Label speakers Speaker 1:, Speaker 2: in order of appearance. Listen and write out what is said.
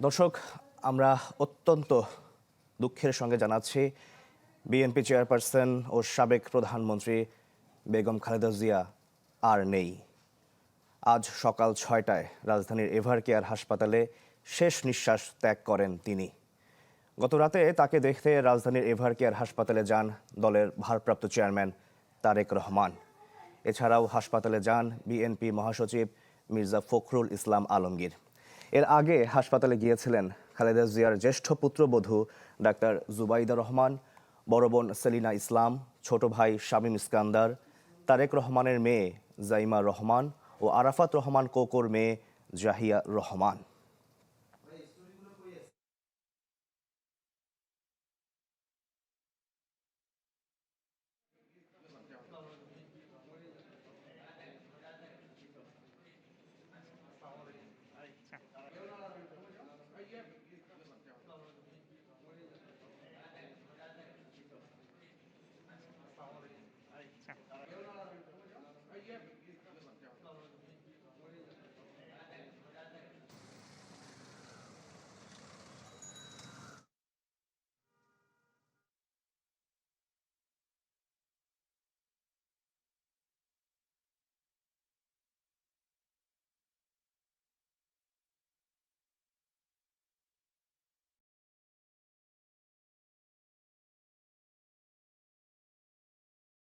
Speaker 1: দর্শক, আমরা অত্যন্ত দুঃখের সঙ্গে জানাচ্ছি বিএনপি চেয়ারপারসন ও সাবেক প্রধানমন্ত্রী বেগম খালেদা জিয়া আর নেই। আজ সকাল ৬টায় রাজধানীর এভারকেয়ার হাসপাতালে শেষ নিঃশ্বাস ত্যাগ করেন তিনি। গত রাতে তাকে দেখতে রাজধানীর এভারকেয়ার হাসপাতালে যান দলের ভারপ্রাপ্ত চেয়ারম্যান তারেক রহমান। এছাড়াও হাসপাতালে যান বিএনপি মহাসচিব মির্জা ফখরুল ইসলাম আলমগীর। এর আগে হাসপাতালে গিয়েছিলেন খালেদা জিয়ার জ্যেষ্ঠ পুত্রবধূ ডাক্তার জুবাইদা রহমান, বড় বোন সেলিনা ইসলাম, ছোট ভাই শামীম ইস্কান্দার, তারেক রহমানের মেয়ে জাইমা রহমান ও আরাফাত রহমান কোকোর মেয়ে জাহিয়া রহমান।